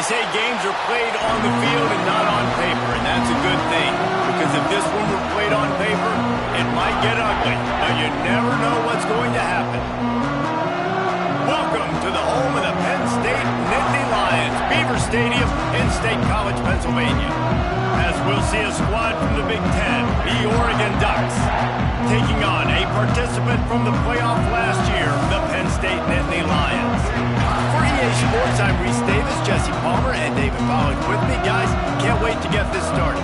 say games are played on the field and not on paper, and that's a good thing. Because if this one were played on paper, it might get ugly, but you never know what's going to happen. Welcome to the home of the Penn State Nittany Lions, Beaver Stadium in State College, Pennsylvania. As we'll see a squad from the Big Ten, the Oregon Ducks, taking on a participant from the playoff last year, the Penn State Nittany Lions. For EA Sports, I'm Reese Davis, Jesse Palmer, and David Pollack with me. Guys, can't wait to get this started.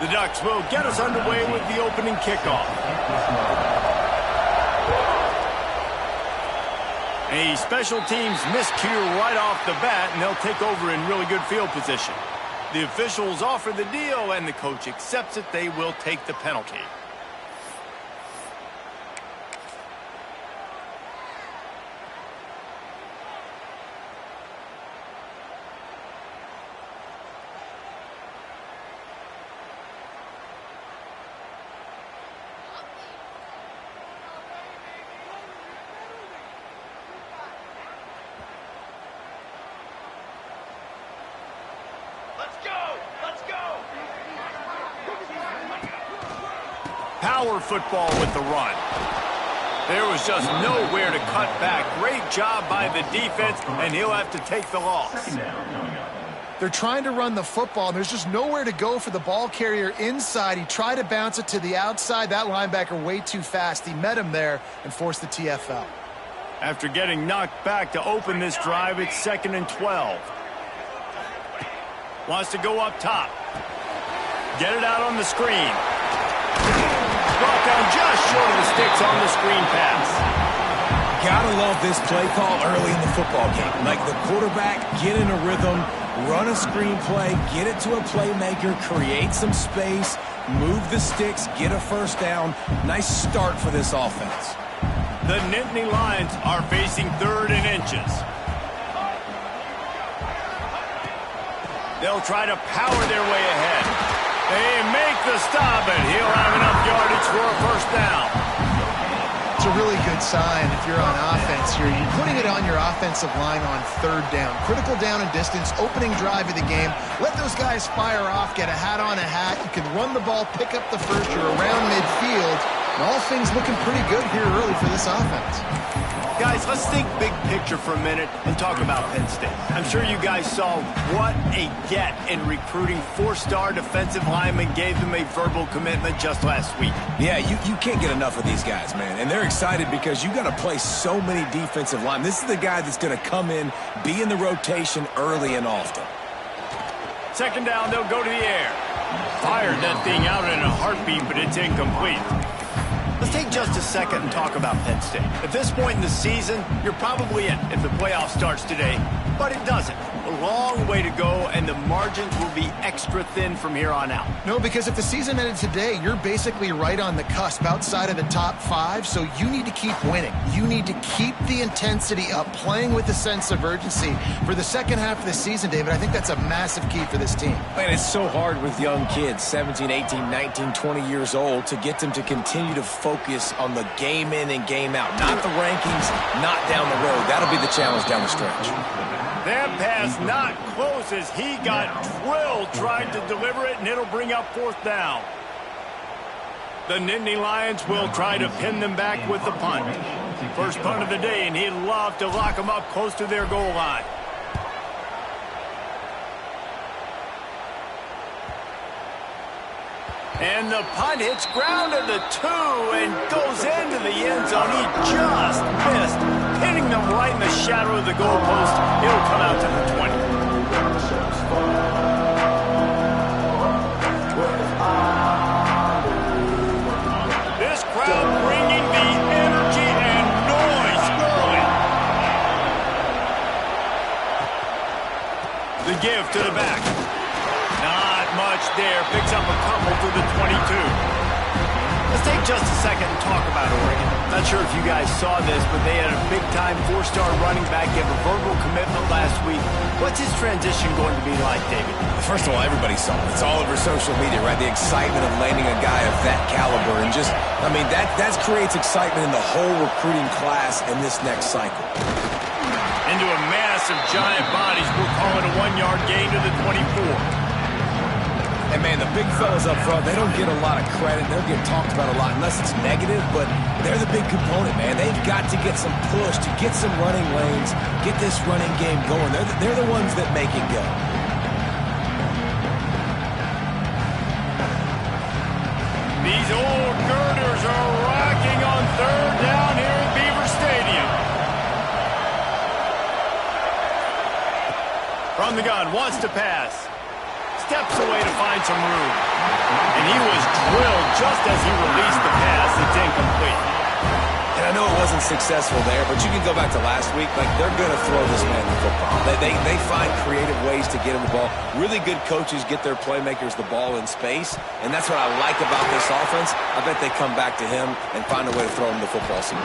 The Ducks will get us underway with the opening kickoff. A special teams miscue right off the bat, and they'll take over in really good field position. The officials offer the deal, and the coach accepts it. They will take the penalty. Power football with the run. There was just nowhere to cut back. Great job by the defense, and he'll have to take the loss. They're trying to run the football, and there's just nowhere to go for the ball carrier inside. He tried to bounce it to the outside. That linebacker way too fast. He met him there and forced the TFL. After getting knocked back to open this drive, it's 2nd and 12. Wants to go up top. Get it out on the screen. Brought down just short of the sticks on the screen pass. Gotta love this play call early in the football game. Like the quarterback, get in a rhythm, run a screen play, get it to a playmaker, create some space, move the sticks, get a first down. Nice start for this offense. The Nittany Lions are facing 3rd and inches. They'll try to power their way ahead. They make the stop, and he'll have enough yardage for a first down. It's a really good sign if you're on offense here. You're putting it on your offensive line on 3rd down. Critical down and distance, opening drive of the game. Let those guys fire off, get a hat on a hat. You can run the ball, pick up the first. You're around midfield. And all things looking pretty good here early for this offense. Guys, let's think big picture for a minute and talk about Penn State. I'm sure you guys saw what a get in recruiting 4-star defensive linemen gave them a verbal commitment just last week. Yeah, you can't get enough of these guys, man. And they're excited because you got to play so many defensive linemen. This is the guy that's going to come in, be in the rotation early and often. 2nd down, they'll go to the air. Fired that thing out in a heartbeat, but it's incomplete. Let's take just a second and talk about Penn State. At this point in the season, you're probably in if the playoff starts today, but it doesn't. A long way to go, and the margins will be extra thin from here on out. No, because if the season ended today, you're basically right on the cusp outside of the top 5, so you need to keep winning. You need to keep the intensity up, playing with a sense of urgency. For the second half of the season, David, I think that's a massive key for this team. Man, it's so hard with young kids, 17, 18, 19, 20 years old, to get them to continue to focus on the game in and game out. Not the rankings, not down the road. That'll be the challenge down the stretch. That pass not close as he got drilled trying to deliver it, and it'll bring up 4th down. The Nittany Lions will try to pin them back with the punt. First punt of the day, and he'd love to lock them up close to their goal line. And the punt hits ground at the 2 and goes into the end zone. He just missed, hitting them right in the shadow of the goalpost. It'll come out to the 20. This crowd bringing the energy and noise early. The give to the back. catch there. Picks up a couple to the 22. Let's take just a second and talk about Oregon. Not sure if you guys saw this, but they had a big-time four-star running back give a verbal commitment last week. What's his transition going to be like, David? First of all, everybody saw it. It's all over social media, right? The excitement of landing a guy of that caliber. And just, I mean, that creates excitement in the whole recruiting class in this next cycle. Into a mass of giant bodies. We'll call it a 1-yard gain to the 24. And, man, the big fellas up front, they don't get a lot of credit. They'll get talked about a lot unless it's negative, but they're the big component, man. They've got to get some push to get some running lanes, get this running game going. They're the ones that make it go. These old girders are rocking on third down here at Beaver Stadium. From the gun, wants to pass. Steps away to find some room. And he was drilled just as he released the pass. It's incomplete. And I know it wasn't successful there, but you can go back to last week. Like, they're going to throw this man the football. They find creative ways to get him the ball. Really good coaches get their playmakers the ball in space, and that's what I like about this offense. I bet they come back to him and find a way to throw him the football soon.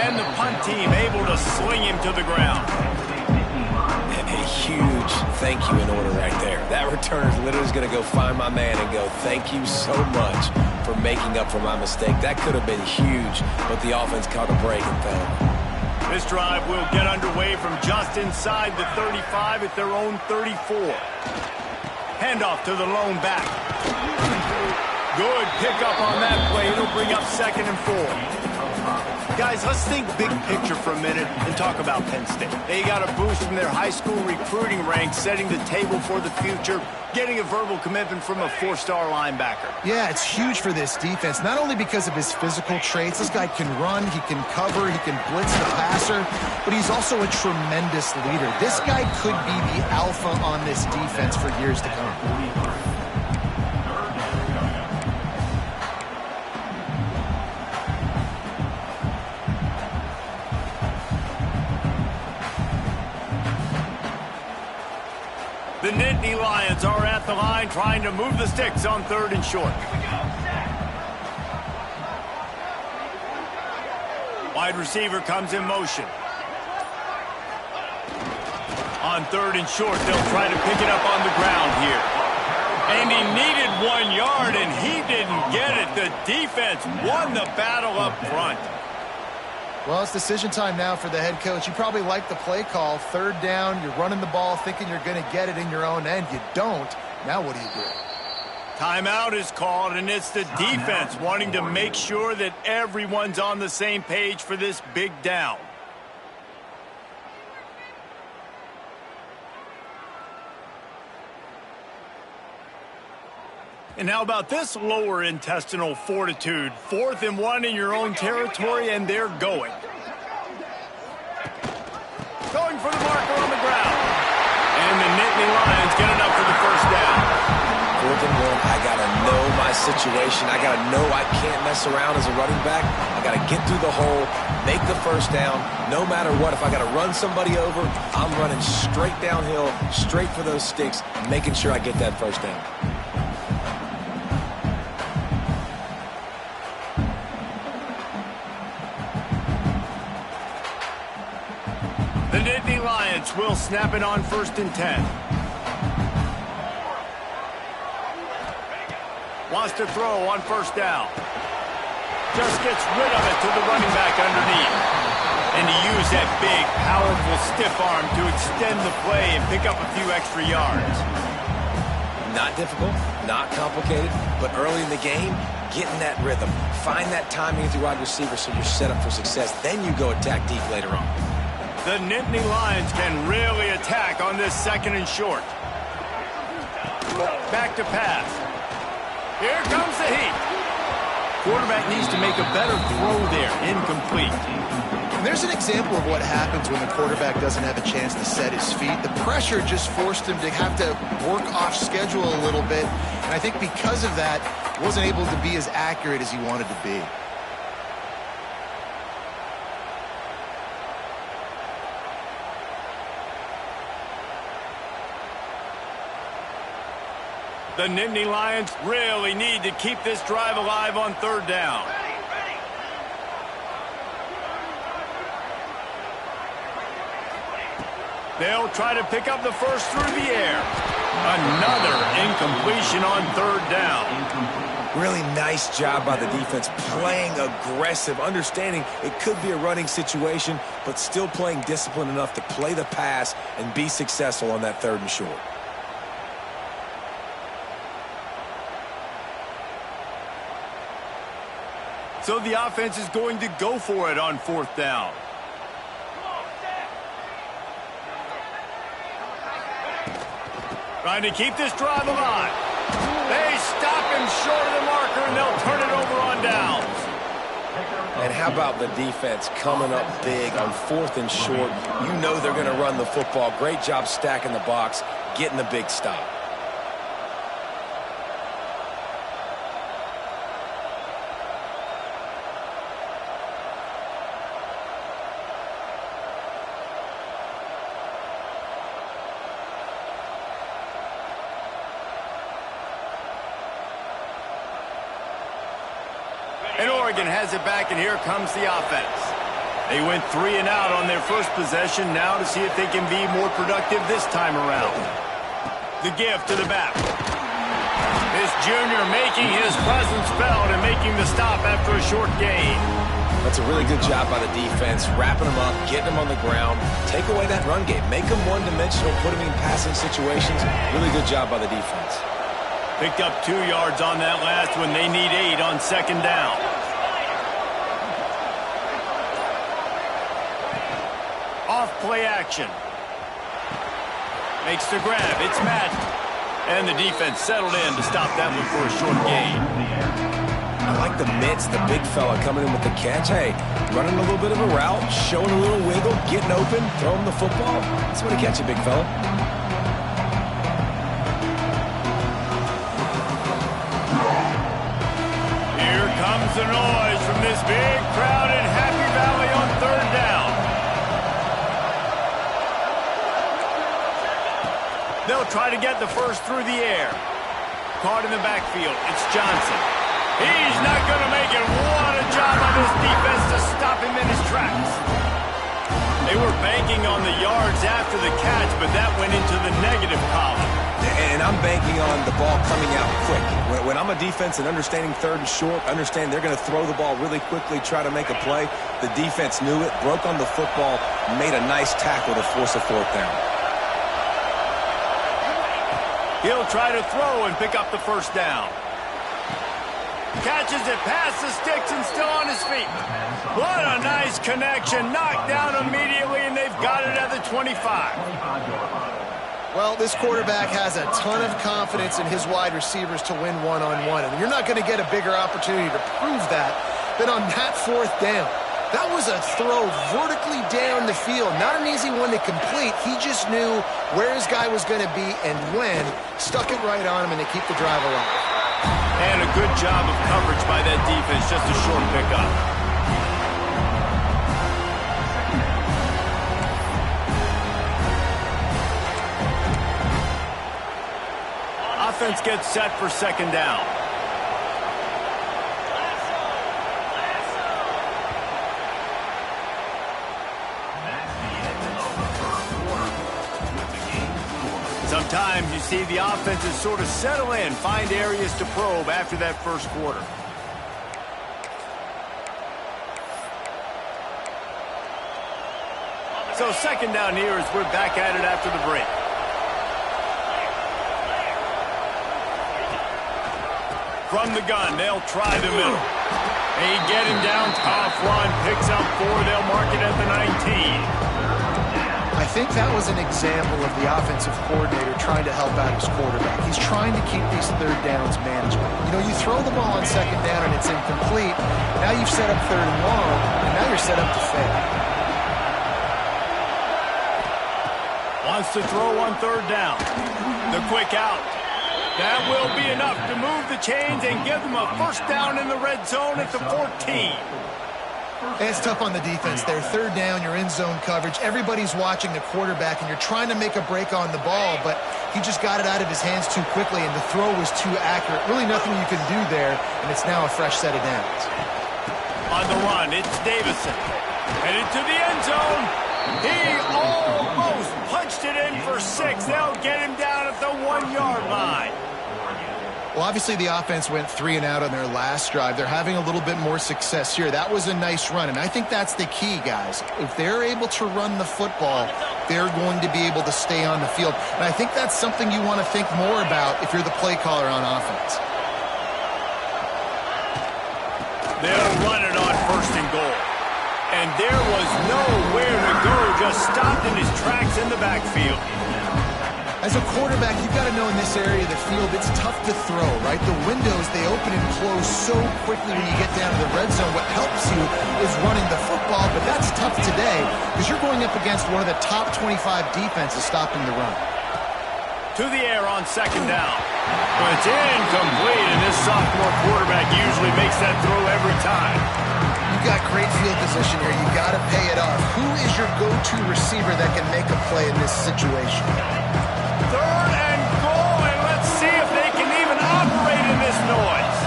And the punt team able to swing him to the ground. A huge thank you in order right there. That returner is literally going to go find my man and go, thank you so much for making up for my mistake. That could have been huge, but the offense caught a break and found it. This drive will get underway from just inside the 35 at their own 34. Handoff to the lone back. Good pickup on that play. It'll bring up 2nd and 4. Guys, let's think big picture for a minute and talk about Penn State. They got a boost from their high school recruiting ranks, setting the table for the future, getting a verbal commitment from a 4-star linebacker. Yeah, it's huge for this defense, not only because of his physical traits. This guy can run, he can cover, he can blitz the passer, but he's also a tremendous leader. This guy could be the alpha on this defense for years to come. The Nittany Lions are at the line trying to move the sticks on 3rd and short. Wide receiver comes in motion. On 3rd and short, they'll try to pick it up on the ground here. And he needed 1 yard, and he didn't get it. The defense won the battle up front. Well, it's decision time now for the head coach. You probably like the play call. 3rd down, you're running the ball thinking you're going to get it in your own end. You don't. Now what do you do? Timeout is called, and it's the defense wanting to make sure that everyone's on the same page for this big down. And how about this lower intestinal fortitude? 4th and 1 in your own territory, and they're going. Going for the marker on the ground. And the Nittany Lions get enough for the 1st down. 4th and 1, I got to know my situation. I got to know I can't mess around as a running back. I got to get through the hole, make the 1st down. No matter what, if I got to run somebody over, I'm running straight downhill, straight for those sticks, making sure I get that 1st down. The Nittany Lions will snap it on 1st and 10. Wants to throw on 1st down. Just gets rid of it to the running back underneath. And he used that big, powerful, stiff arm to extend the play and pick up a few extra yards. Not difficult, not complicated, but early in the game, get in that rhythm. Find that timing with your wide receiver so you're set up for success. Then you go attack deep later on. The Nittany Lions can really attack on this 2nd and short. Back to pass. Here comes the heat. Quarterback needs to make a better throw there. Incomplete. And there's an example of what happens when the quarterback doesn't have a chance to set his feet. The pressure just forced him to have to work off schedule a little bit. And I think because of that, wasn't able to be as accurate as he wanted to be. The Nittany Lions really need to keep this drive alive on third down. They'll try to pick up the first through the air. Another incompletion on third down. Really nice job by the defense, playing aggressive, understanding it could be a running situation, but still playing disciplined enough to play the pass and be successful on that third and short. So the offense is going to go for it on fourth down. Trying to keep this drive alive. They stop him short of the marker, and they'll turn it over on downs. And how about the defense coming up big on fourth and short? You know they're going to run the football. Great job stacking the box, getting the big stop. And Oregon has it back, and here comes the offense. They went 3 and out on their first possession, now to see if they can be more productive this time around. The give to the back. This junior making his presence felt and making the stop after a short gain. That's a really good job by the defense, wrapping them up, getting them on the ground. Take away that run game. Make them one-dimensional, put them in passing situations. Really good job by the defense. Picked up 2 yards on that last one. They need 8 on second down. Off play action. Makes the grab. It's Madden. And the defense settled in to stop that one for a short gain. I like the mitts, the big fella coming in with the catch. Hey, running a little bit of a route, showing a little wiggle, getting open, throwing the football. That's what he catch you, big fella. The noise from this big crowd in Happy Valley on third down. They'll try to get the first through the air. Caught in the backfield. It's Johnson. He's not going to make it. What a job by this defense to stop him in his tracks. They were banking on the yards after the catch, but that went into the negative column. And I'm banking on the ball coming out quick. When I'm a defense and understanding third and short, understand they're going to throw the ball really quickly, try to make a play. The defense knew it, broke on the football, made a nice tackle to force a fourth down. He'll try to throw and pick up the first down. Catches it past the sticks and still on his feet. What a nice connection. Knocked down immediately, and they've got it at the 25. Well, this quarterback has a ton of confidence in his wide receivers to win one-on-one, and you're not going to get a bigger opportunity to prove that than on that fourth down. That was a throw vertically down the field. Not an easy one to complete. He just knew where his guy was going to be and when. Stuck it right on him, and they keep the drive alive. And a good job of coverage by that defense. Just a short pickup. Offense gets set for second down. Sometimes you see the offenses sort of settle in, find areas to probe after that first quarter. So second down here as we're back at it after the break. From the gun, they'll try the middle. They get him down, tough run, picks up 4, they'll mark it at the 19. I think that was an example of the offensive coordinator trying to help out his quarterback. He's trying to keep these third downs manageable. You know, you throw the ball on second down and it's incomplete. Now you've set up third and long, and now you're set up to fail. Wants to throw on third down. The quick out. That will be enough to move the chains and give them a first down in the red zone at the 14. It's tough on the defense there. Third down, you're in zone coverage. Everybody's watching the quarterback, and you're trying to make a break on the ball, but He just got it out of his hands too quickly, and the throw was too accurate. Really nothing you can do there, and it's now a fresh set of downs. On the run, it's Davison. Headed to the end zone. He almost punched it in for 6. They'll get him down at the 1-yard line. Well, obviously the offense went 3 and out on their last drive. They're having a little bit more success here. That was a nice run, and I think that's the key, guys. If they're able to run the football, they're going to be able to stay on the field. And I think that's something you want to think more about if you're the play caller on offense. They'll run it on 1st and goal. And there was nowhere to go, just stopped in his tracks in the backfield. As a quarterback, you've got to know in this area of the field, it's tough to throw, right? The windows, they open and close so quickly when you get down to the red zone. What helps you is running the football, but that's tough today because you're going up against one of the top 25 defenses stopping the run. To the air on 2nd down. But it's incomplete, and this sophomore quarterback usually makes that throw every time. You've got great field position here. You've got to pay it off. Who is your go-to receiver that can make a play in this situation? 3rd and goal, and let's see if they can even operate in this noise.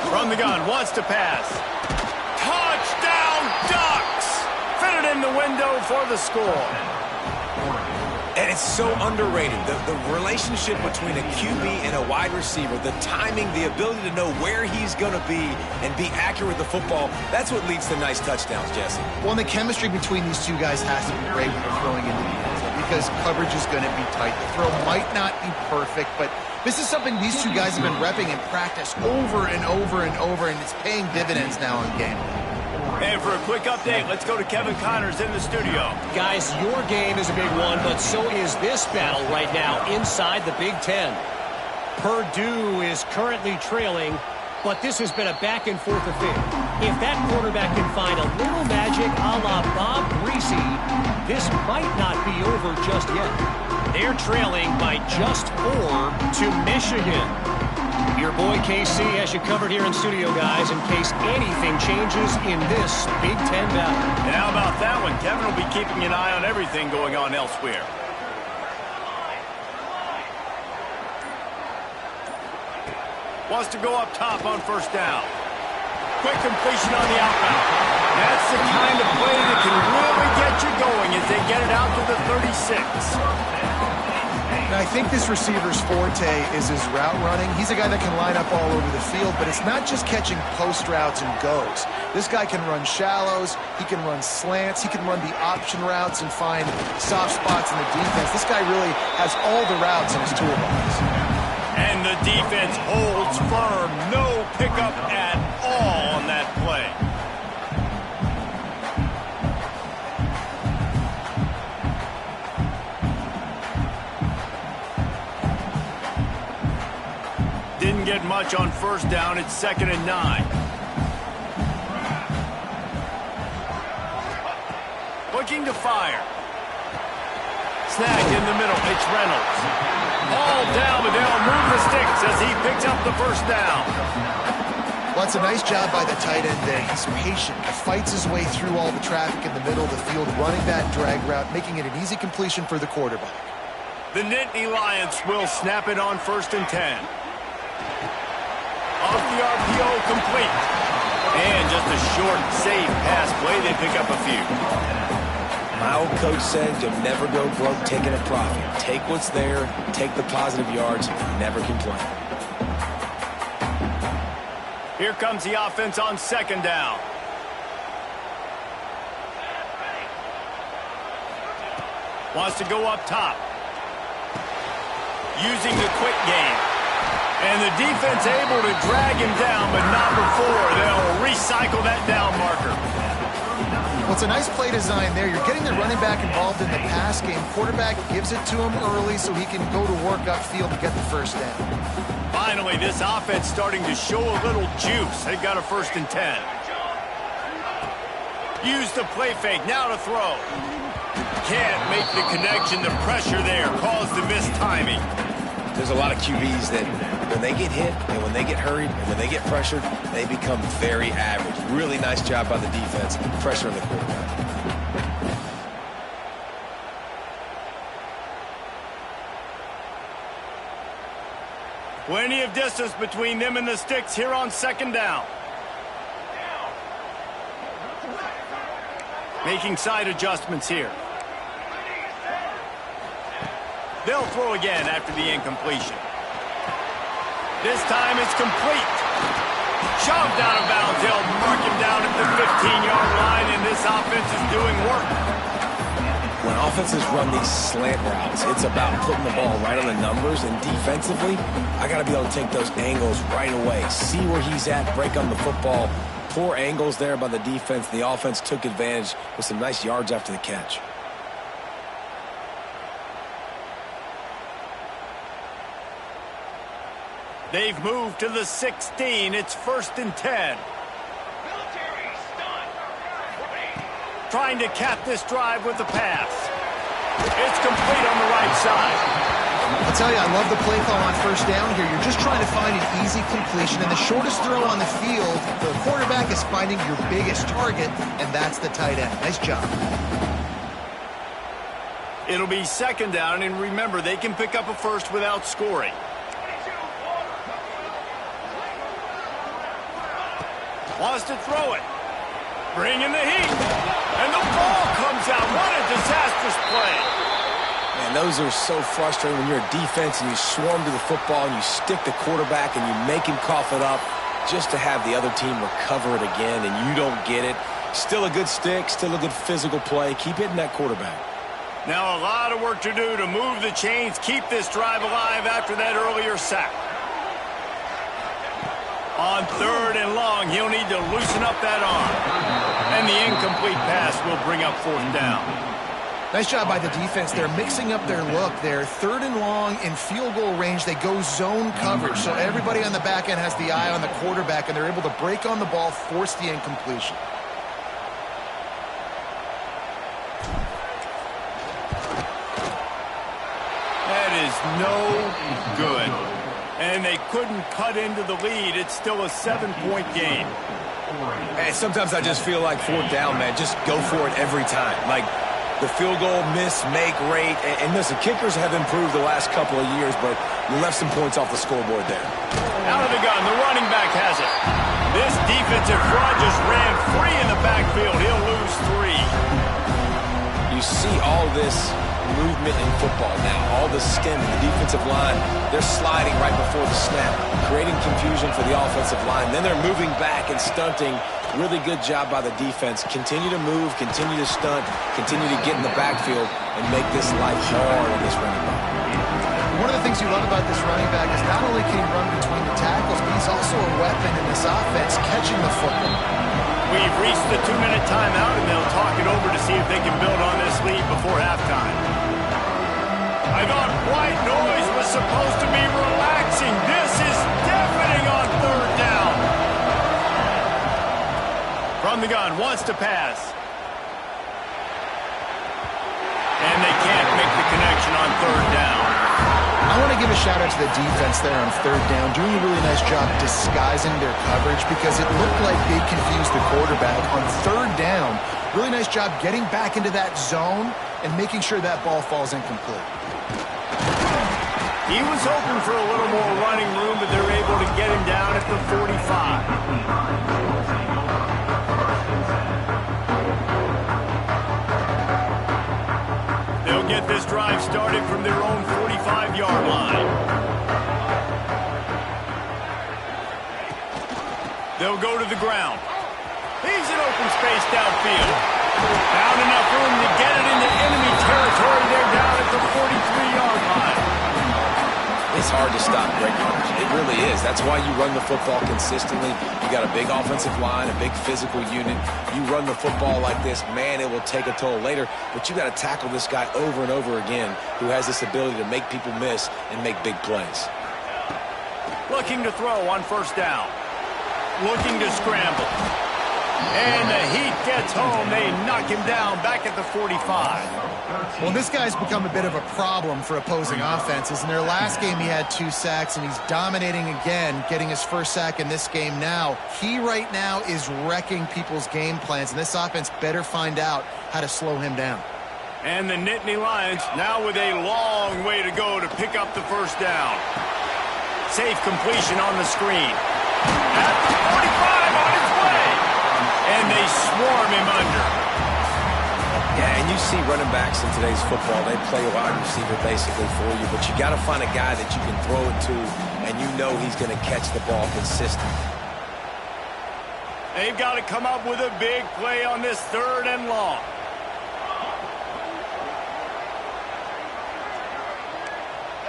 From the gun, wants to pass. Touchdown, Ducks! Fitted in the window for the score. And it's so underrated. The relationship between a QB and a wide receiver, the timing, the ability to know where he's going to be and be accurate with the football, that's what leads to nice touchdowns, Jesse. Well, and the chemistry between these two guys has to be great when they're throwing into the end zone because coverage is going to be tight. The throw might not be perfect, but this is something these two guys have been repping in practice over and over and over, and it's paying dividends now on game day. And for a quick update, let's go to Kevin Connors in the studio. Guys, your game is a big one, but so is this battle right now inside the Big Ten. Purdue is currently trailing, but this has been a back-and-forth affair. If that quarterback can find a little magic a la Bob Greasy, this might not be over just yet. They're trailing by just 4 to Michigan. Your boy KC has you covered here in studio, guys, in case anything changes in this Big Ten battle. And how about that one? Kevin will be keeping an eye on everything going on elsewhere. Wants to go up top on 1st down. Quick completion on the outbound. That's the kind of play that can really get you going as they get it out to the 36. Now, I think this receiver's forte is his route running. He's a guy that can line up all over the field, but it's not just catching post routes and goes. This guy can run shallows, he can run slants, he can run the option routes and find soft spots in the defense. This guy really has all the routes in his toolbox. And the defense holds firm. No pickup at all on that play. Didn't get much on 1st down. It's 2nd and 9. Looking to fire. Snagged in the middle. It's Reynolds. All down, but they'll move the sticks as he picks up the 1st down. Well, it's a nice job by the tight end there. He's patient. He fights his way through all the traffic in the middle of the field, running that drag route, making it an easy completion for the quarterback. The Nittany Lions will snap it on 1st and 10. Off the RPO, complete. And just a short, safe pass play. They pick up a few. My old coach said you'll never go broke taking a profit. Take what's there, take the positive yards, and never complain. Here comes the offense on 2nd down. Wants to go up top. Using the quick game. And the defense able to drag him down, but not before they'll recycle that down marker. Well, it's a nice play design there. You're getting the running back involved in the pass game. Quarterback gives it to him early so he can go to work upfield to get the 1st down. Finally, this offense starting to show a little juice. They've got a 1st and 10. Use the play fake, now to throw. Can't make the connection. The pressure there caused the missed timing. There's a lot of QBs that when they get hit and when they get hurried and when they get pressured, they become very average. Really nice job by the defense, pressuring the quarterback. Plenty of distance between them and the sticks here on second down. Making side adjustments here. They'll throw again after the incompletion. This time it's complete. Shoved out of bounds. They'll mark him down at the 15-yard line, and this offense is doing work. When offenses run these slant routes, it's about putting the ball right on the numbers, and defensively, I got to be able to take those angles right away, see where he's at, break on the football. Poor angles there by the defense. The offense took advantage with some nice yards after the catch. They've moved to the 16. It's 1st and 10. Trying to cap this drive with the pass. It's complete on the right side. I'll tell you, I love the play call on first down here. You're just trying to find an easy completion, and the shortest throw on the field, the quarterback is finding your biggest target, and that's the tight end. Nice job. It'll be 2nd down, and remember, they can pick up a first without scoring. Wants to throw it. Bring in the heat. And the ball comes out. What a disastrous play. Man, those are so frustrating when you're a defense and you swarm to the football and you stick the quarterback and you make him cough it up just to have the other team recover it again and you don't get it. Still a good stick, still a good physical play. Keep hitting that quarterback. Now a lot of work to do to move the chains, keep this drive alive after that earlier sack. On 3rd and long, he'll need to loosen up that arm. And the incomplete pass will bring up 4th down. Nice job by the defense. They're mixing up their look. They're 3rd and long in field goal range. They go zone coverage. So everybody on the back end has the eye on the quarterback, and they're able to break on the ball, force the incompletion. That is no good. And they couldn't cut into the lead. It's still a 7-point game. Hey, sometimes I just feel like 4th down, man. Just go for it every time. Like the field goal miss, make rate. And listen, kickers have improved the last couple of years, but you left some points off the scoreboard there. Out of the gun, the running back has it. This defensive front just ran free in the backfield. He'll lose 3. You see all this movement in football now. All the stem, the defensive line, they're sliding right before the snap, creating confusion for the offensive line. Then they're moving back and stunting. Really good job by the defense. Continue to move, continue to stunt, continue to get in the backfield and make this life hard on this running back. One of the things you love about this running back is not only can he run between the tackles, but he's also a weapon in this offense, catching the football. We've reached the 2-minute timeout, and they'll talk it over to see if they can build on this lead before halftime. I thought white noise was supposed to be relaxing. This is deafening on 3rd down. From the gun, wants to pass. And they can't make the connection on 3rd down. I want to give a shout-out to the defense there on 3rd down, doing a really nice job disguising their coverage because it looked like they confused the quarterback. On 3rd down, really nice job getting back into that zone and making sure that ball falls incomplete. He was hoping for a little more running room, but they're able to get him down at the 45. They'll get this drive started from their own 45-yard line. They'll go to the ground. He's in open space downfield. Found enough room to get it into enemy territory. They're down at the 43-yard line. It's hard to stop great runners. It really is. That's why you run the football consistently. You got a big offensive line, a big physical unit. You run the football like this, man, it will take a toll later. But you got to tackle this guy over and over again who has this ability to make people miss and make big plays. Looking to throw on 1st down. Looking to scramble. And the heat gets home. They knock him down back at the 45. Well, this guy's become a bit of a problem for opposing offenses. In their last game, he had 2 sacks, and he's dominating again, getting his first sack in this game now. He right now is wrecking people's game plans, and this offense better find out how to slow him down. And the Nittany Lions now with a long way to go to pick up the first down. Safe completion on the screen. At the 45 on its way. And they swarm him under. Yeah, and you see running backs in today's football, they play wide receiver basically for you, but you got to find a guy that you can throw it to, and you know he's going to catch the ball consistently. They've got to come up with a big play on this 3rd and long.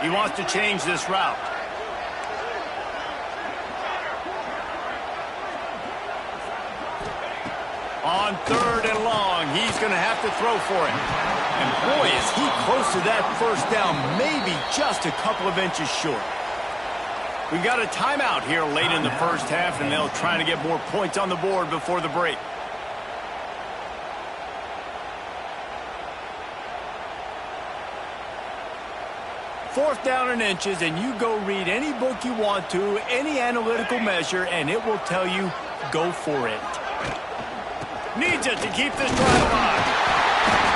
He wants to change this route. On 3rd and long, he's going to have to throw for it. And boy, is he close to that first down, maybe just a couple of inches short. We've got a timeout here late in the first half, and they'll try to get more points on the board before the break. Fourth down and inches, and you go read any book you want to, any analytical measure, and it will tell you, go for it. Needs it to keep this drive alive.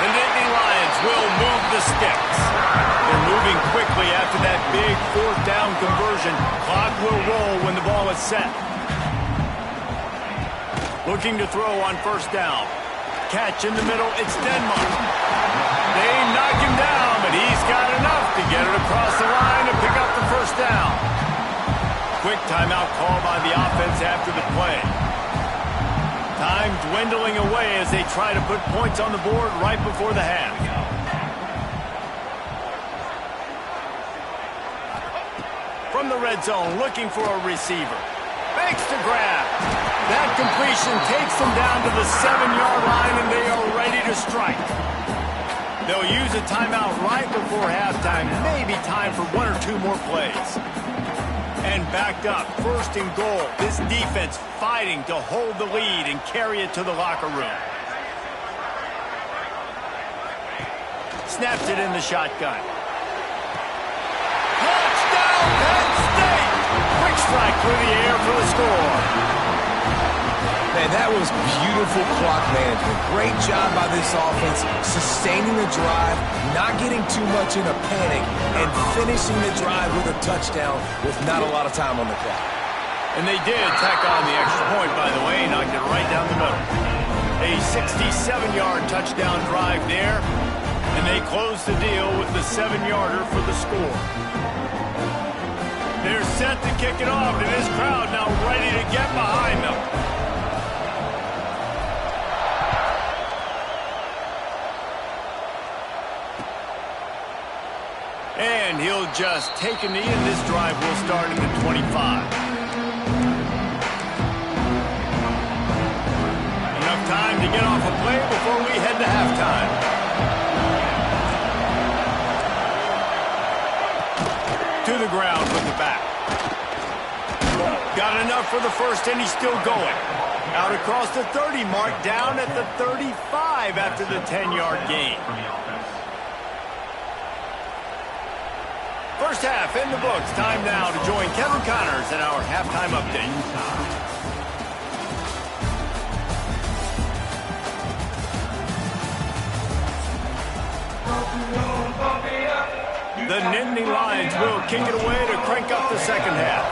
The Nittany Lions will move the sticks. They're moving quickly after that big 4th down conversion. Clock will roll when the ball is set. Looking to throw on 1st down. Catch in the middle, it's Denmark. They knock him down, but he's got enough to get it across the line and pick up the first down. Quick timeout call by the offense after the play. Time dwindling away as they try to put points on the board right before the half. From the red zone, looking for a receiver. Makes the grab. That completion takes them down to the 7-yard line, and they are ready to strike. They'll use a timeout right before halftime. Maybe time for 1 or 2 more plays. And backed up, 1st and goal. This defense fighting to hold the lead and carry it to the locker room. Snaps it in the shotgun. Touchdown, Penn State! Quick strike through the air for the score. Man, that was beautiful clock management. Great job by this offense, sustaining the drive, not getting too much in a panic, and finishing the drive with a touchdown with not a lot of time on the clock. And they did tack on the extra point, by the way, knocked it right down the middle. A 67-yard touchdown drive there, and they close the deal with the 7-yarder for the score. They're set to kick it off, and this crowd now ready to get behind them. And he'll just take a knee, and this drive will start in the 25. Enough time to get off a play before we head to halftime. To the ground with the back. Got enough for the first, and he's still going. Out across the 30 mark, down at the 35 after the 10-yard gain. First half in the books. Time now to join Kevin Connors in our halftime update. The Nittany Lions will kick it away to crank up the second half.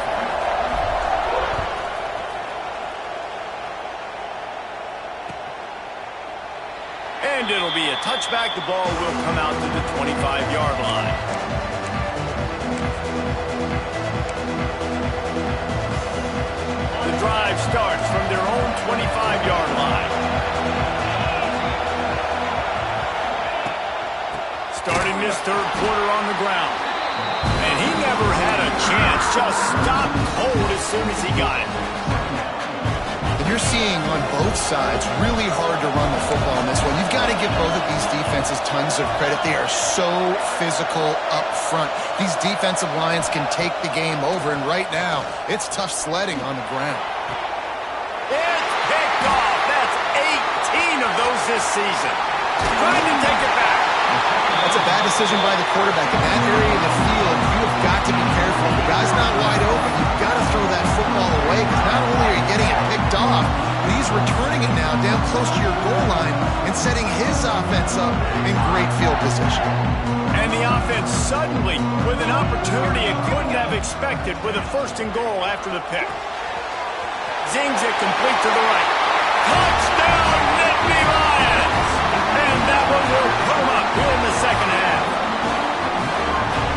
And it'll be a touchback. The ball will come out to the 25-yard line. Drive starts from their own 25-yard line. Starting this 3rd quarter on the ground. And he never had a chance. Just stopped cold as soon as he got it. You're seeing on both sides really hard to run the football in this one. You've got to give both of these defenses tons of credit. They are so physical up front. These defensive lines can take the game over, and right now, it's tough sledding on the ground. It's picked off. That this season. Trying to take it back. That's a bad decision by the quarterback. In that area of the field, you have got to be careful. If the guy's not wide open, you've got to throw that football away, because not only are you getting it picked off, but he's returning it now down close to your goal line and setting his offense up in great field position. And the offense suddenly with an opportunity it couldn't have expected with a 1st and goal after the pick. Zings it complete to the right. Touchdown, Nittany Lions! And that one will put them up here in the second half.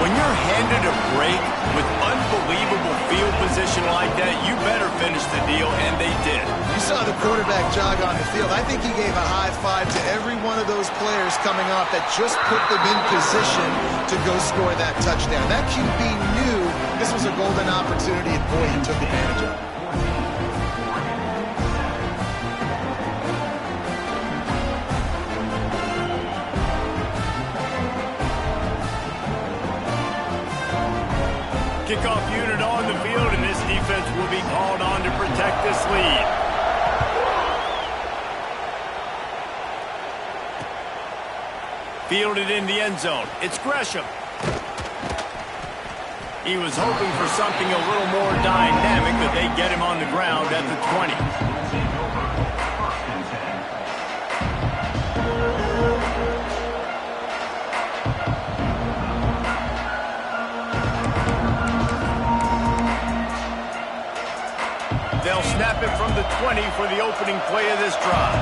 When you're handed a break with unbelievable field position like that, you better finish the deal, and they did. You saw the quarterback jog on the field. I think he gave a high five to every one of those players coming off that just put them in position to go score that touchdown. That QB knew this was a golden opportunity, and boy, he took advantage of it. Kickoff unit on the field, and this defense will be called on to protect this lead. Fielded in the end zone. It's Gresham. He was hoping for something a little more dynamic, but they get him on the ground at the 20. They'll snap it from the 20 for the opening play of this drive.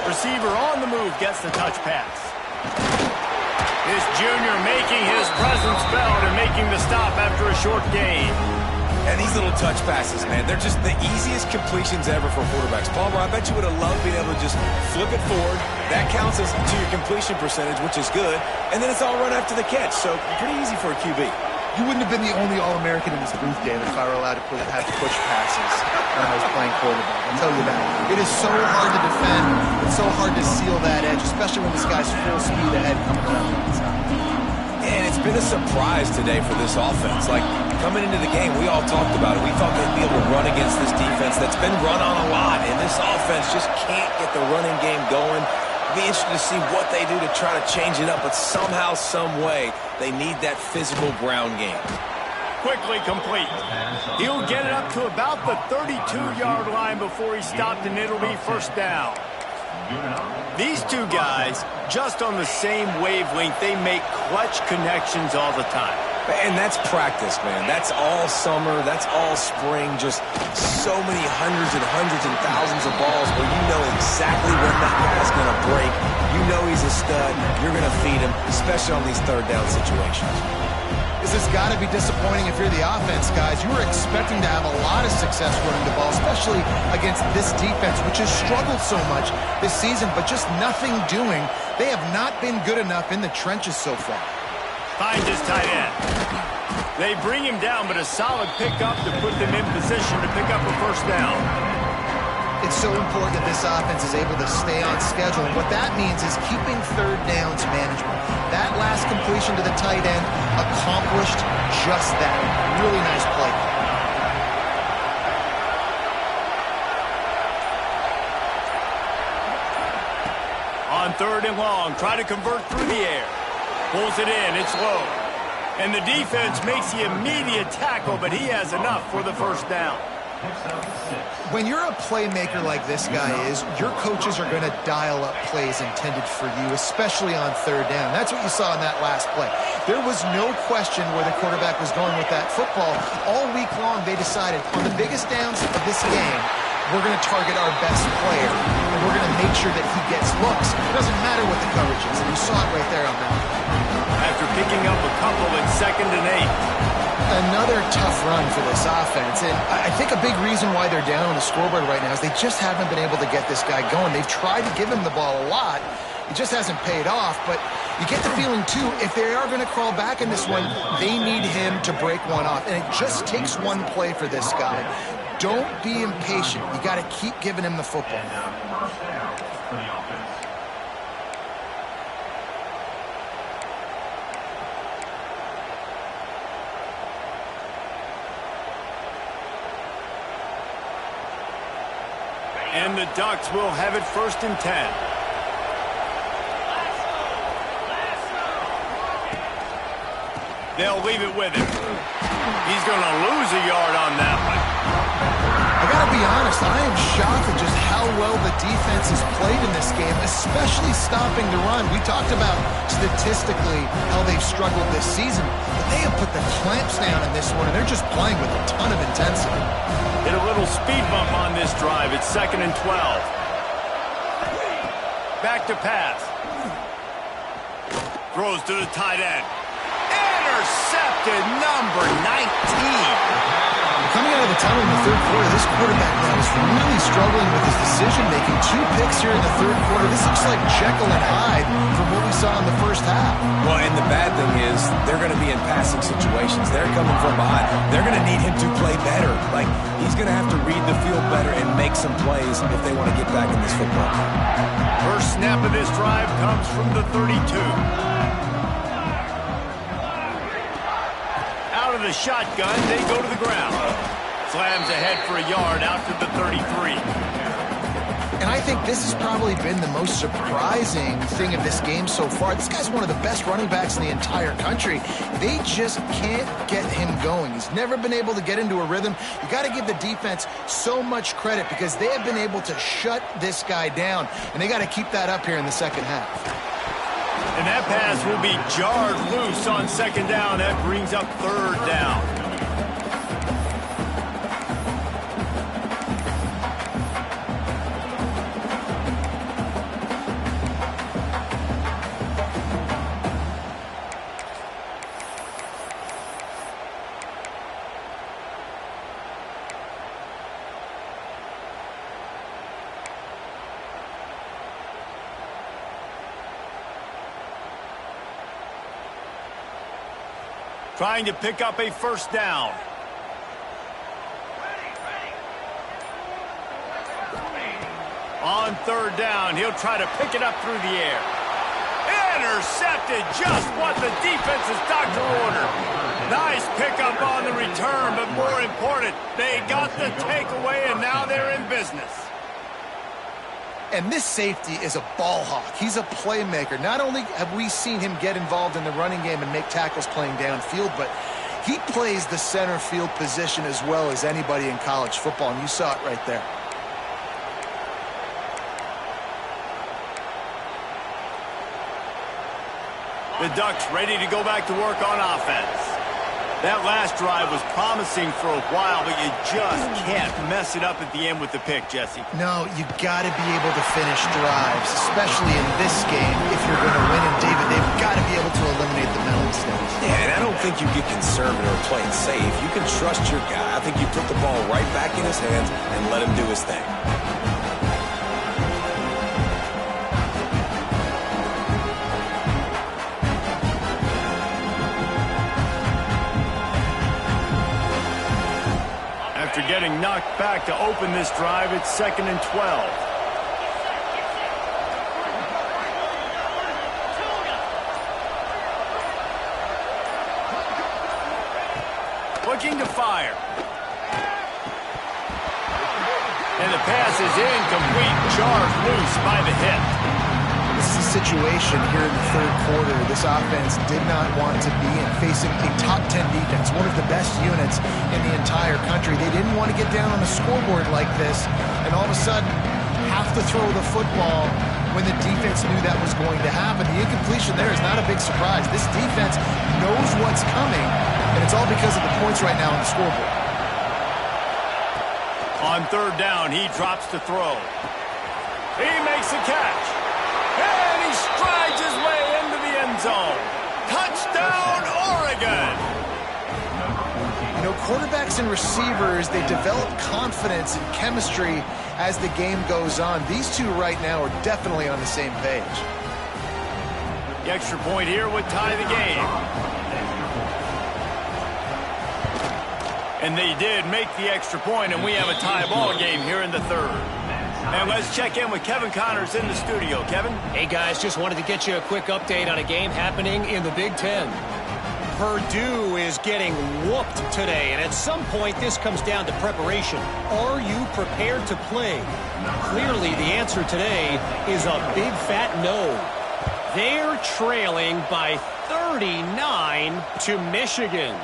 Receiver on the move gets the touch pass. This junior making his presence felt and making the stop after a short gain. And these little touch passes, man, they're just the easiest completions ever for quarterbacks. Palmer, I bet you would have loved being able to just flip it forward. That counts as to your completion percentage, which is good. And then it's all run after the catch, so pretty easy for a QB. You wouldn't have been the only All-American in this booth, David, if I were allowed to have push passes when I was playing quarterback. I'll tell you that. It is so hard to defend. It's so hard to seal that edge, especially when this guy's full speed ahead coming around the inside. And it's been a surprise today for this offense. Like, coming into the game, we all talked about it. We thought they'd be able to run against this defense that's been run on a lot, and this offense just can't get the running game going. Be interested to see what they do to try to change it up, but somehow, some way, they need that physical ground game. Quickly complete. He'll get it up to about the 32-yard line before he stopped, and it'll be 1st down. These two guys, just on the same wavelength, they make clutch connections all the time. And that's practice, man. That's all summer. That's all spring. Just so many hundreds and thousands of balls where you know exactly when that guy's going to break. You know he's a stud. You're going to feed him, especially on these 3rd down situations. This has got to be disappointing if you're the offense, guys. You were expecting to have a lot of success running the ball, especially against this defense, which has struggled so much this season, but just nothing doing. They have not been good enough in the trenches so far. Finds his tight end. They bring him down, but a solid pickup to put them in position to pick up a 1st down. It's so important that this offense is able to stay on schedule. And what that means is keeping 3rd downs management. That last completion to the tight end accomplished just that. Really nice play. On 3rd and long, try to convert through the air. Pulls it in, it's low. And the defense makes the immediate tackle, but he has enough for the 1st down. When you're a playmaker like this guy is, your coaches are going to dial up plays intended for you, especially on 3rd down. That's what you saw in that last play. There was no question where the quarterback was going with that football. All week long, they decided on the biggest downs of this game, we're going to target our best player, and we're going to make sure that he gets looks. It doesn't matter what the coverage is, and you saw it right there on that. After picking up a couple at 2nd and 8. Another tough run for this offense, and I think a big reason why they're down on the scoreboard right now is they just haven't been able to get this guy going. They've tried to give him the ball a lot. It just hasn't paid off, but you get the feeling, too, if they are going to crawl back in this one, they need him to break one off, and it just takes one play for this guy. Don't be impatient. You got to keep giving him the football. And the Ducks will have it 1st and 10. They'll leave it with him. He's going to lose a yard on that one. I got to be honest, I am shocked at just how well the defense has played in this game, especially stopping the run. We talked about statistically how they've struggled this season, but they have put the clamps down in this one, and they're just playing with a ton of intensity. Hit a little speed bump on this drive. It's 2nd and 12. Back to pass. Throws to the tight end. Intercepted, number 19. Coming out of the tunnel in the third quarter, this quarterback now is really struggling with his decision-making. 2 picks here in the third quarter. This looks like Jekyll and Hyde from what we saw in the first half. Well, and the bad thing is they're going to be in passing situations. They're coming from behind. They're going to need him to play better. Like, he's going to have to read the field better and make some plays if they want to get back in this football game. First snap of this drive comes from the 32. Out of the shotgun, they go to the ground. Slams ahead for a yard out to the 33. And I think this has probably been the most surprising thing of this game so far. This guy's one of the best running backs in the entire country. They just can't get him going. He's never been able to get into a rhythm. You got to give the defense so much credit because they have been able to shut this guy down. And they got to keep that up here in the second half. And that pass will be jarred loose on 2nd down. That brings up 3rd down. Trying to pick up a 1st down. On 3rd down, he'll try to pick it up through the air. Intercepted, just what the defense's doctor ordered. Nice pickup on the return, but more important, they got the takeaway, and now they're in business. And this safety is a ball hawk. He's a playmaker. Not only have we seen him get involved in the running game and make tackles playing downfield, but he plays the center field position as well as anybody in college football, and you saw it right there. The Ducks ready to go back to work on offense. That last drive was promising for a while, but you just can't mess it up at the end with the pick, Jesse. No, you got to be able to finish drives, especially in this game if you're going to win. And David, they've got to be able to eliminate the mental mistakes. Yeah, and I don't think you get conservative or play it safe. You can trust your guy. I think you put the ball right back in his hands and let him do his thing. After getting knocked back to open this drive, it's 2nd and 12. Looking to fire. And the pass is incomplete, jarred loose by the hit. This is a situation here in the third quarter this offense did not want to be in, facing a top 10 defense, one of the best units in the entire country. They didn't want to get down on the scoreboard like this and all of a sudden have to throw the football when the defense knew that was going to happen. The incompletion there is not a big surprise. This defense knows what's coming, and it's all because of the points right now on the scoreboard. On 3rd down, he drops to throw. He makes a catch. And he strides his way into the end zone. Touchdown, Oregon! You know, quarterbacks and receivers, they develop confidence and chemistry as the game goes on. These two right now are definitely on the same page. The extra point here would tie the game. And they did make the extra point, and we have a tie ball game here in the 3rd. And let's check in with Kevin Connors in the studio. Kevin? Hey, guys, just wanted to get you a quick update on a game happening in the Big Ten. Purdue is getting whooped today, and at some point this comes down to preparation. Are you prepared to play? Clearly the answer today is a big fat no. They're trailing by 39 to Michigan.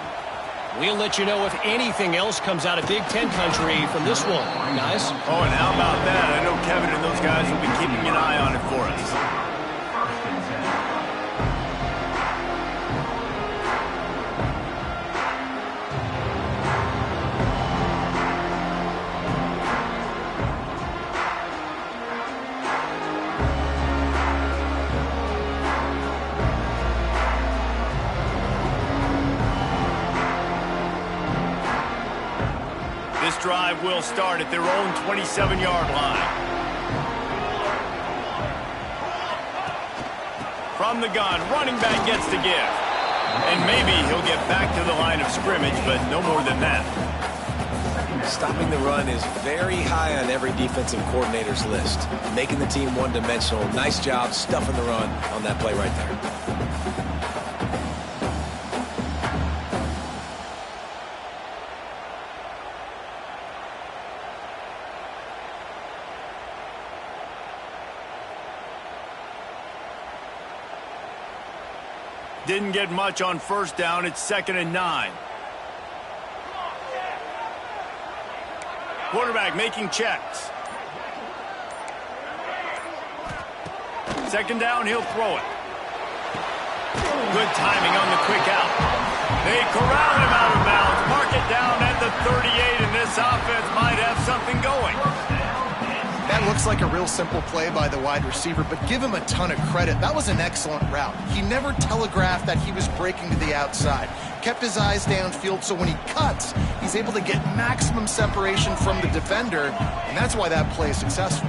We'll let you know if anything else comes out of Big Ten country from this one, guys. Oh, and how about that? I know Kevin and those guys will be keeping an eye on it for us. This drive will start at their own 27-yard line. From the gun, running back gets the give. And maybe he'll get back to the line of scrimmage, but no more than that. Stopping the run is very high on every defensive coordinator's list. Making the team one-dimensional. Nice job stuffing the run on that play right there. Didn't get much on first down. It's 2nd and 9. Quarterback making checks. 2nd down, he'll throw it. Good timing on the quick out. They corral him out of bounds. Mark it down at the 38, and this offense might have something going. That looks like a real simple play by the wide receiver, but give him a ton of credit. That was an excellent route. He never telegraphed that he was breaking to the outside. Kept his eyes downfield, so when he cuts, he's able to get maximum separation from the defender, and that's why that play is successful.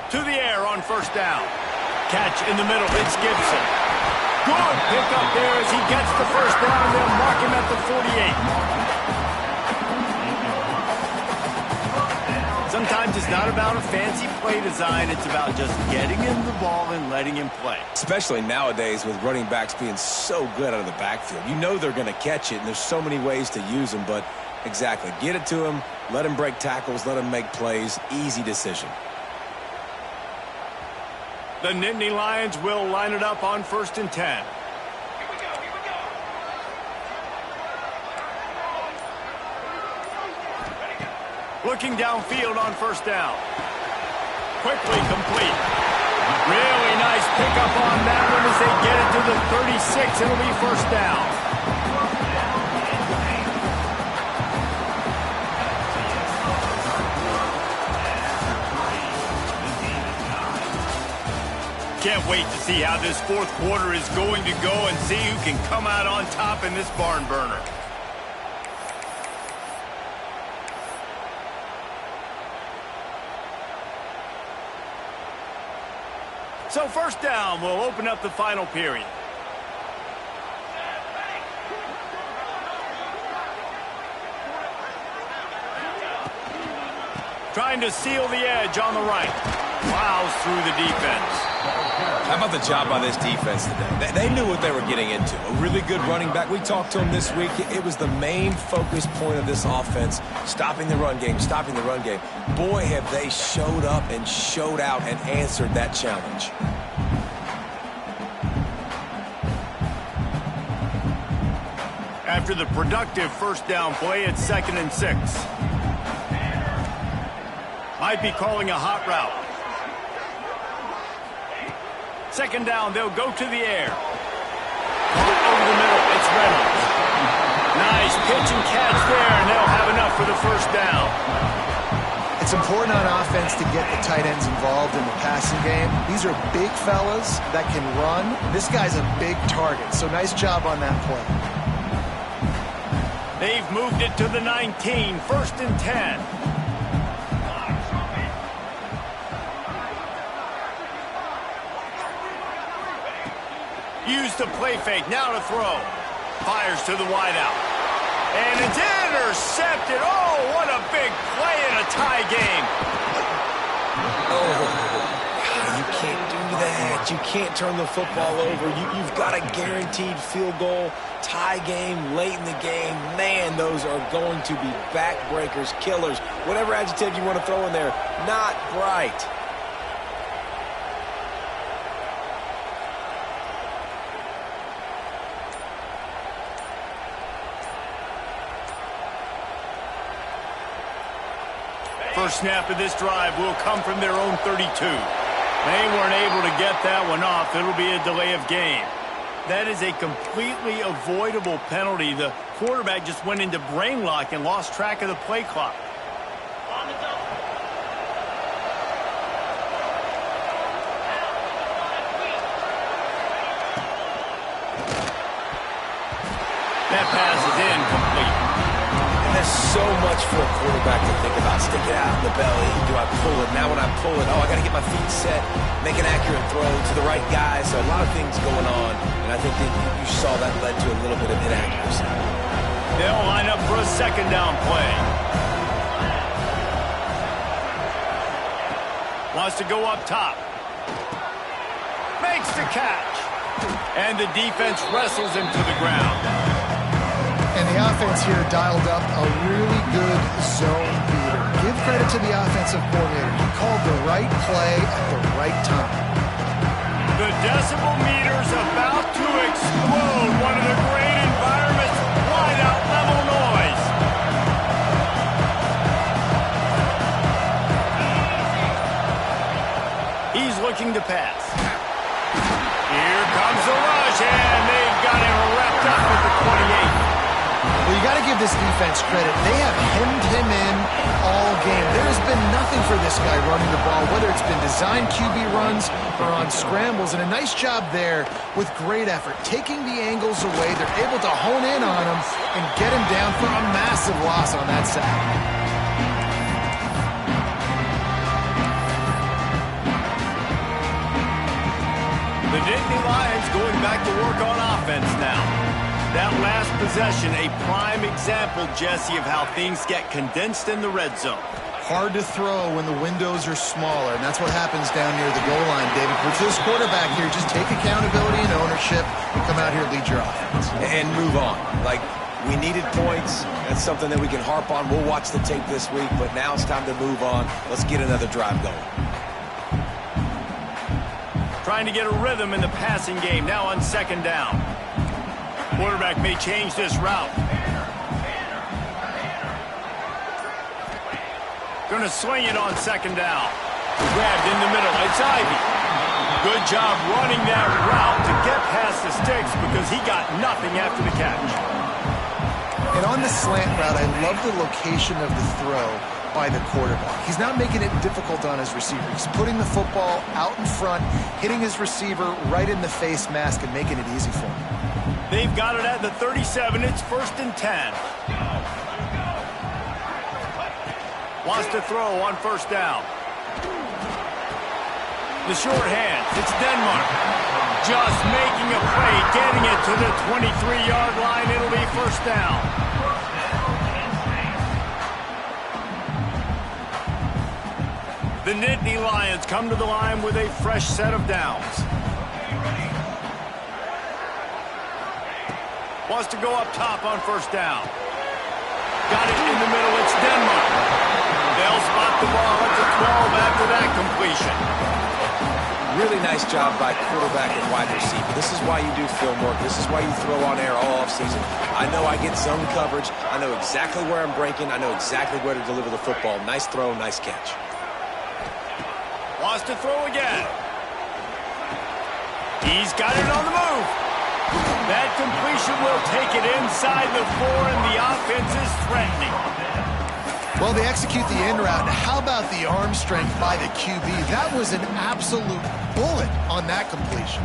To the air on first down. Catch in the middle. It's Gibson. Good pick up there as he gets the first down, and they'll mark him at the 48. Sometimes it's not about a fancy play design. It's about just getting him the ball and letting him play. Especially nowadays with running backs being so good out of the backfield. You know they're going to catch it, and there's so many ways to use them. But exactly, get it to him, let him break tackles, let him make plays. Easy decision. The Nittany Lions will line it up on 1st and 10. Looking downfield on first down. Quickly complete. Really nice pickup on that one as they get it to the 36. It'll be first down. Can't wait to see how this 4th quarter is going to go and see who can come out on top in this barn burner. So first down will open up the final period. Trying to seal the edge on the right. Plows through the defense. How about the job by this defense today? They knew what they were getting into. A really good running back. We talked to him this week. It was the main focus point of this offense. Stopping the run game, stopping the run game. Boy, have they showed up and showed out and answered that challenge. After the productive first down play, it's 2nd and 6. Might be calling a hot route. 2nd down, they'll go to the air. Caught over the middle, it's Reynolds. Nice pitch and catch there, and they'll have enough for the first down. It's important on offense to get the tight ends involved in the passing game. These are big fellas that can run. This guy's a big target, so nice job on that play. They've moved it to the 19, 1st and 10. Used the play fake, now to throw. Fires to the wideout. And it's intercepted. Oh, what a big play in a tie game. Oh, God, you can't do that. but you can't turn the football over. You've got a guaranteed field goal, tie game, late in the game. Man, those are going to be backbreakers, killers, whatever adjective you want to throw in there. Not bright. First snap of this drive will come from their own 32. They weren't able to get that one off. It'll be a delay of game. That is a completely avoidable penalty. The quarterback just went into brain lock and lost track of the play clock. That pass is incomplete. There's so much for a quarterback to think about. Stick it out in the belly. Do I pull it? Now when I pull it, oh, I got to get my feet set, make an accurate throw to the right guy. So a lot of things going on, and I think that you saw that led to a little bit of inaccuracy. They'll line up for a second down play. Wants to go up top. Makes the catch. And the defense wrestles him to the ground. And the offense here dialed up a really good zone beater. Give credit to the offensive coordinator. He called the right play at the right time. The decibel meter's about to explode. One of the great environments. Wide out level noise. He's looking to pass. Here comes the rush, and they've got him wrapped up at the 28. Well, you got to give this defense credit. They have hemmed him in all game. There has been nothing for this guy running the ball, whether it's been designed QB runs or on scrambles, and a nice job there with great effort. Taking the angles away, they're able to hone in on him and get him down for a massive loss on that sack. The Nittany Lions going back to work on offense now. That last possession, a prime example, Jesse, of how things get condensed in the red zone. Hard to throw when the windows are smaller, and that's what happens down near the goal line, David. For this quarterback here, just take accountability and ownership and come out here and lead your offense. And move on. Like, we needed points. That's something that we can harp on. We'll watch the tape this week, but now it's time to move on. Let's get another drive going. Trying to get a rhythm in the passing game, now on second down. Quarterback may change this route. Gonna swing it on second down. Grabbed in the middle. It's Ivy. Good job running that route to get past the sticks because he got nothing after the catch. And on the slant route, I love the location of the throw by the quarterback. He's not making it difficult on his receiver. He's putting the football out in front, hitting his receiver right in the face mask and making it easy for him. They've got it at the 37. It's 1st and 10. Wants to throw on first down. The short hands. It's Denmark. Just making a play, getting it to the 23-yard line. It'll be first down. The Nittany Lions come to the line with a fresh set of downs. Wants to go up top on first down. Got it in the middle. It's Denmark. They'll spot the ball at the 12 after that completion. Really nice job by quarterback and wide receiver. This is why you do film work. This is why you throw on air all offseason. I know I get zone coverage. I know exactly where I'm breaking. I know exactly where to deliver the football. Nice throw, nice catch. Wants to throw again. He's got it on the move. That completion will take it inside the 4, and the offense is threatening. Well, they execute the in route. How about the arm strength by the QB? That was an absolute bullet on that completion.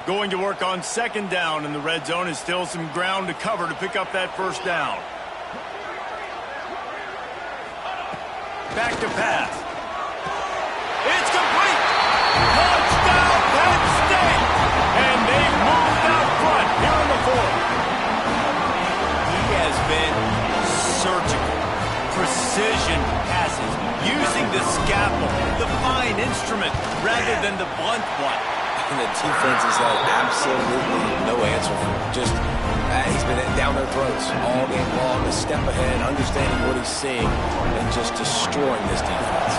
Going to work on second down in the red zone is still some ground to cover to pick up that first down. Back to pass. It's complete. Touchdown, Penn State. And they've moved out front here in the 4th. and the defense has had absolutely no answer for him. Just, he's been down their throats all game long, a step ahead, understanding what he's seeing, and just destroying this defense.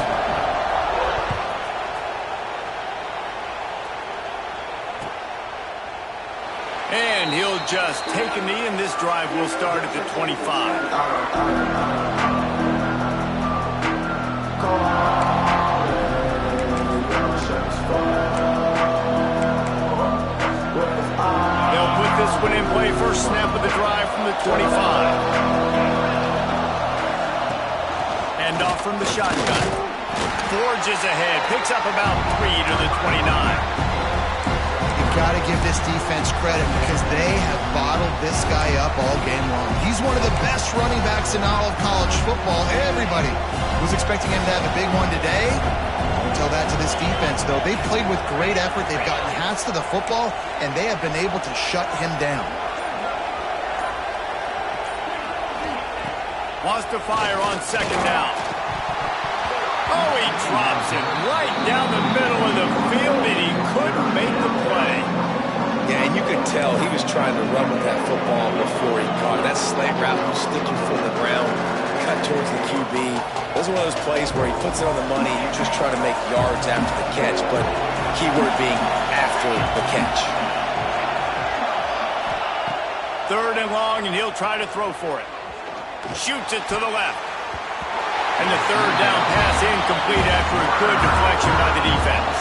And he'll just take a knee, and this drive will start at the 25. They'll put this one in play. First snap of the drive from the 25. Hand off from the shotgun. Forges ahead. Picks up about 3 to the 29. Got to give this defense credit because they have bottled this guy up all game long. He's one of the best running backs in all of college football. Everybody was expecting him to have a big one today. Don't tell that to this defense, though. They've played with great effort. They've gotten hats to the football, and they have been able to shut him down. Wants to fire on second down. Oh, he drops it right down the middle of the field, and he couldn't make the play. Yeah, and you could tell he was trying to run with that football before he caught it. That slant route, you stick your foot in the ground, cut towards the QB. This is one of those plays where he puts it on the money. You just try to make yards after the catch, but keyword being after the catch. Third and long, and he'll try to throw for it. Shoots it to the left. And the third down pass incomplete after a good deflection by the defense.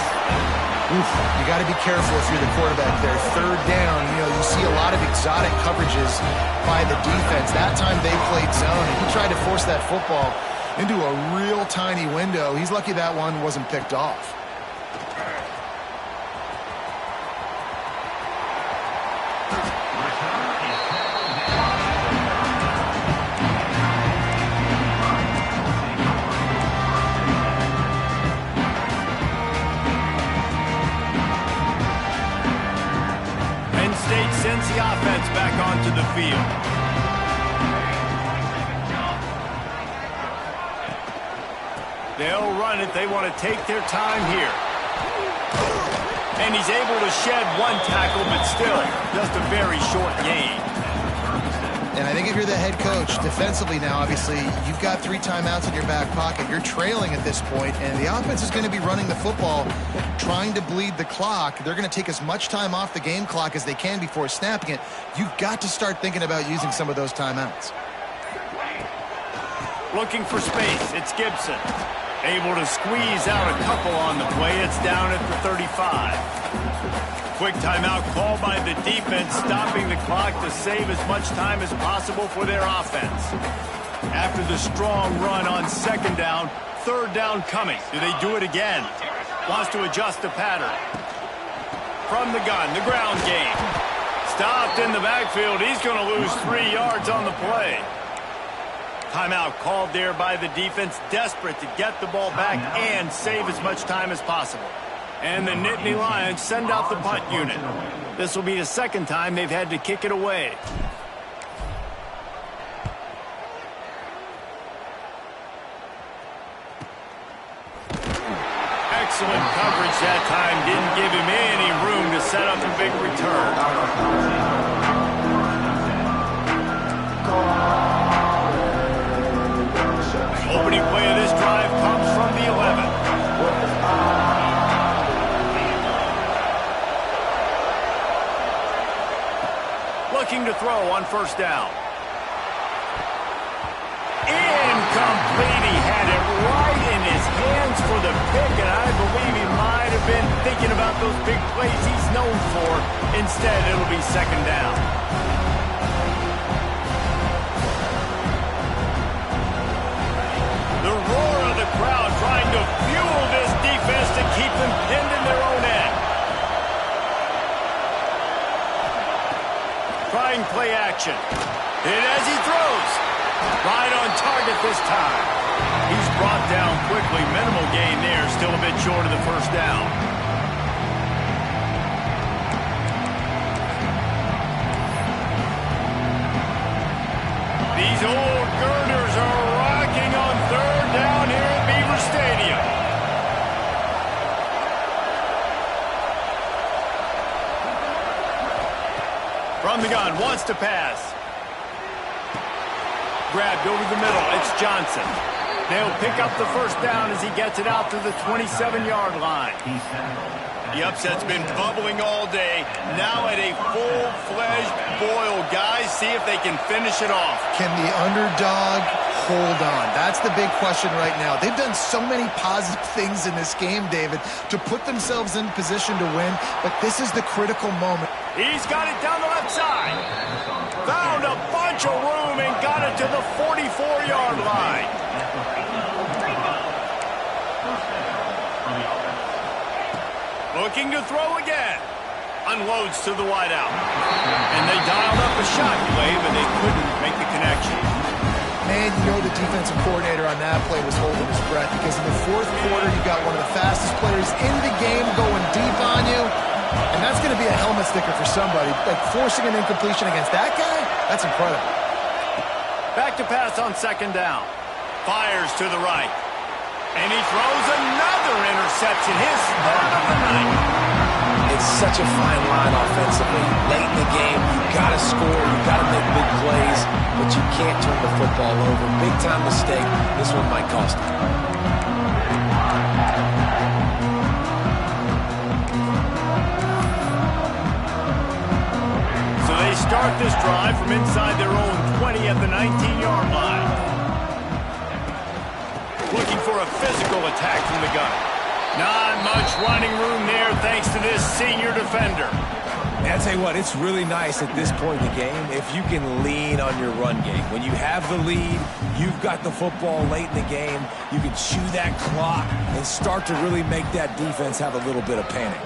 Oof, you got to be careful if you're the quarterback there. Third down, you see a lot of exotic coverages by the defense. That time they played zone, and he tried to force that football into a real tiny window. He's lucky that one wasn't picked off. Sends the offense back onto the field. They'll run it. They want to take their time here. And he's able to shed one tackle, but still just a very short gain. And I think if you're the head coach, defensively now, obviously, you've got 3 timeouts in your back pocket. You're trailing at this point, and the offense is going to be running the football, trying to bleed the clock. They're going to take as much time off the game clock as they can before snapping it. You've got to start thinking about using some of those timeouts. Looking for space. It's Gibson. Able to squeeze out a couple on the play. It's down at the 35. Quick timeout called by the defense, stopping the clock to save as much time as possible for their offense. After the strong run on second down, third down coming. Do they do it again? Wants to adjust the pattern. From the gun, the ground game. Stopped in the backfield. He's going to lose 3 yards on the play. Timeout called there by the defense, desperate to get the ball back and save as much time as possible. And the Nittany Lions send out the punt unit. This will be the second time they've had to kick it away. Excellent coverage that time. Didn't give him any room to set up a big return. Opening play of this drive comes from the 11. Looking to throw on first down. Incomplete. He had it right in his hands for the pick, and I believe he might have been thinking about those big plays he's known for. Instead, it'll be second down. The roar of the crowd trying to fuel this defense to keep them pinned in their own end. Trying play action. And as he throws, right on target this time. He's brought down quickly. Minimal gain there. Still a bit short of the first down. These old girders are rocking on third down here at Beaver Stadium. From the gun, wants to pass. Grabbed over the middle, it's Johnson. They'll pick up the first down as he gets it out to the 27-yard line. The upset's been bubbling all day. Now at a full-fledged boil. Guys, see if they can finish it off. Can the underdog hold on? That's the big question right now. They've done so many positive things in this game, David, to put themselves in position to win, but this is the critical moment. He's got it down the left side. Found a bunch of room and got it to the 44-yard line. Looking to throw again. Unloads to the wideout. And they dialed up a shot play, but they couldn't make the connection. Man, you know the defensive coordinator on that play was holding his breath because in the fourth quarter, you got one of the fastest players in the game going deep on you. And that's going to be a helmet sticker for somebody. Like forcing an incompletion against that guy, that's incredible. Back to pass on second down. Fires to the right. And he throws another interception. His third of the night. It's such a fine line offensively. Late in the game, you got to score, you got to make big plays, but you can't turn the football over. Big time mistake. This one might cost him. So they start this drive from inside their own 20 at the 19-yard line. Looking for a physical attack from the gun. Not much running room there thanks to this senior defender. And I tell you what, it's really nice at this point in the game if you can lean on your run game. When you have the lead, you've got the football late in the game, you can chew that clock and start to really make that defense have a little bit of panic.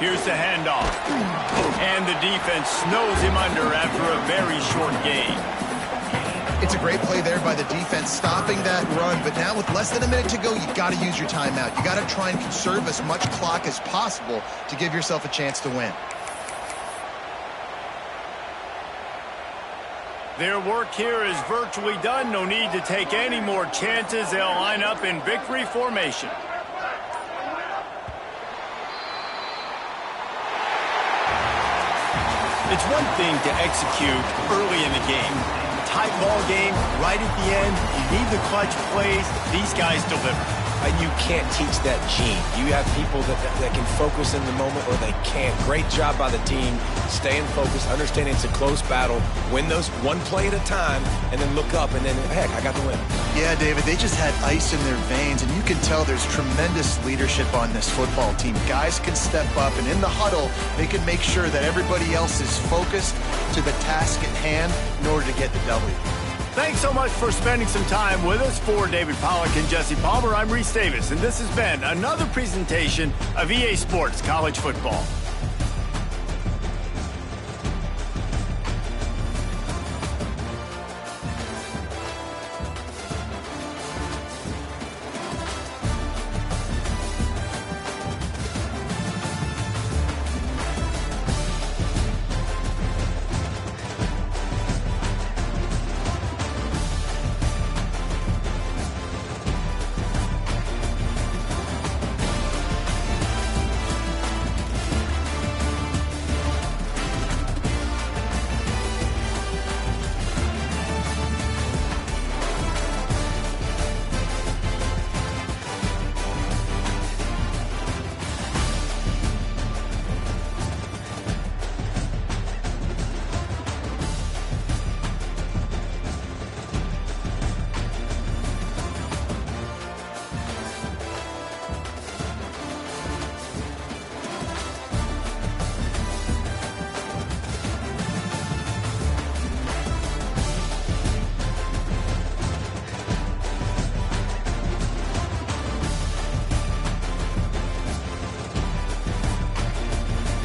Here's the handoff. And the defense snows him under after a very short game. It's a great play there by the defense, stopping that run. But now with less than a minute to go, you've got to use your timeout. You got to try and conserve as much clock as possible to give yourself a chance to win. Their work here is virtually done. No need to take any more chances. They'll line up in victory formation. It's one thing to execute early in the game. Tight ball game, right at the end, you need the clutch plays. These guys deliver. You can't teach that gene. You have people that can focus in the moment or they can't. Great job by the team, staying focused, understanding it's a close battle, win those one play at a time, and then look up, and then, heck, I got the win. Yeah, David, they just had ice in their veins, and you can tell there's tremendous leadership on this football team. Guys can step up, and in the huddle, they can make sure that everybody else is focused to the task at hand in order to get the W. Thanks so much for spending some time with us. For David Pollack and Jesse Palmer, I'm Reese Davis, and this has been another presentation of EA Sports College Football.